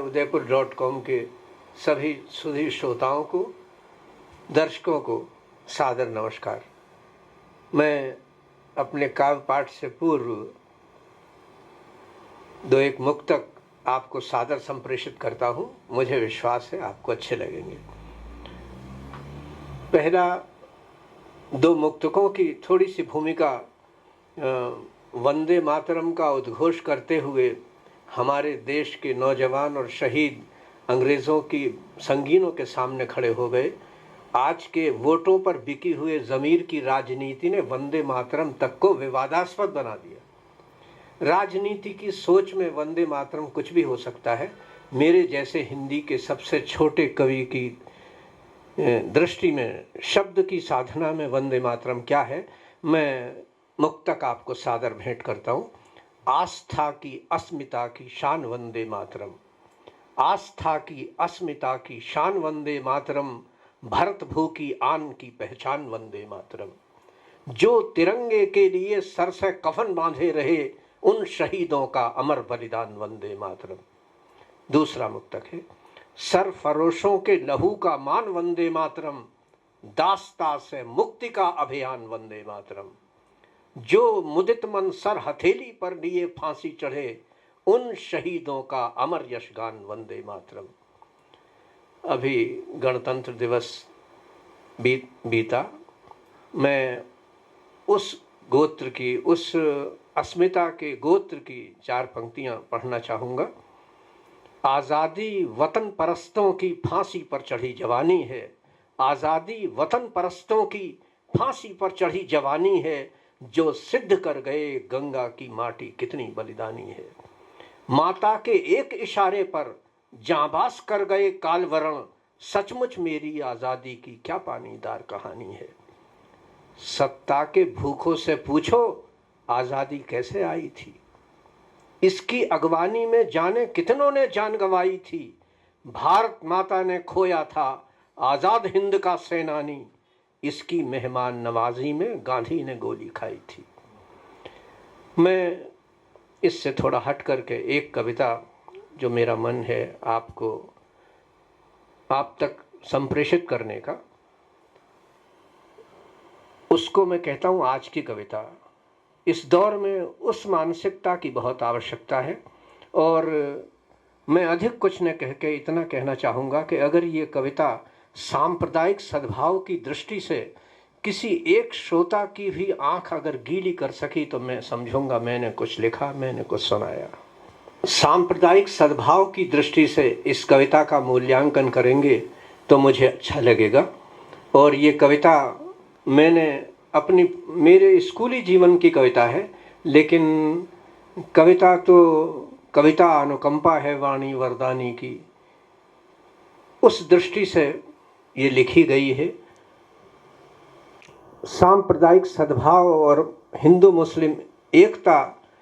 उदयपुर.com के सभी सुधी श्रोताओं को, दर्शकों को सादर नमस्कार। मैं अपने काव्य पाठ से पूर्व दो एक मुक्तक आपको सादर संप्रेषित करता हूँ। मुझे विश्वास है आपको अच्छे लगेंगे। पहला, दो मुक्तकों की थोड़ी सी भूमिका वंदे मातरम का उद्घोष करते हुए हमारे देश के नौजवान और शहीद अंग्रेज़ों की संगीनों के सामने खड़े हो गए। आज के वोटों पर बिकी हुए ज़मीर की राजनीति ने वंदे मातरम तक को विवादास्पद बना दिया। राजनीति की सोच में वंदे मातरम कुछ भी हो सकता है। मेरे जैसे हिंदी के सबसे छोटे कवि की दृष्टि में, शब्द की साधना में वंदे मातरम क्या है, मैं मुक्तक आपको सादर भेंट करता हूँ। आस्था की अस्मिता की शान वंदे मातरम, आस्था की अस्मिता की शान वंदे मातरम, भरत भू की आन की पहचान वंदे मातरम। जो तिरंगे के लिए सर से कफन बांधे रहे, उन शहीदों का अमर बलिदान वंदे मातरम। दूसरा मुक्तक है, सरफरोशों के लहू का मान वंदे मातरम, दास्ता से मुक्ति का अभियान वंदे मातरम। जो मुदित मन सर हथेली पर लिए फांसी चढ़े, उन शहीदों का अमर यशगान वंदे मातरम। अभी गणतंत्र दिवस बीता। मैं उस गोत्र की, उस अस्मिता के गोत्र की चार पंक्तियां पढ़ना चाहूँगा। आज़ादी वतन परस्तों की फांसी पर चढ़ी जवानी है, आज़ादी वतन परस्तों की फांसी पर चढ़ी जवानी है, जो सिद्ध कर गए गंगा की माटी कितनी बलिदानी है। माता के एक इशारे पर जांबाज कर गए कालवरण, सचमुच मेरी आज़ादी की क्या पानीदार कहानी है। सत्ता के भूखों से पूछो आज़ादी कैसे आई थी, इसकी अगवानी में जाने कितनों ने जान गंवाई थी। भारत माता ने खोया था आज़ाद हिंद का सेनानी, इसकी मेहमान नवाजी में गांधी ने गोली खाई थी। मैं इससे थोड़ा हट करके एक कविता जो मेरा मन है आपको, आप तक संप्रेषित करने का, उसको मैं कहता हूँ आज की कविता। इस दौर में उस मानसिकता की बहुत आवश्यकता है। और मैं अधिक कुछ न कह के इतना कहना चाहूँगा कि अगर ये कविता सांप्रदायिक सद्भाव की दृष्टि से किसी एक श्रोता की भी आंख अगर गीली कर सकी तो मैं समझूंगा मैंने कुछ लिखा, मैंने कुछ सुनाया। सांप्रदायिक सद्भाव की दृष्टि से इस कविता का मूल्यांकन करेंगे तो मुझे अच्छा लगेगा। और ये कविता मैंने मेरे स्कूली जीवन की कविता है, लेकिन कविता तो कविता अनुकंपा है वाणी वरदानी की, उस दृष्टि से ये लिखी गई है। सांप्रदायिक सद्भाव और हिंदू मुस्लिम एकता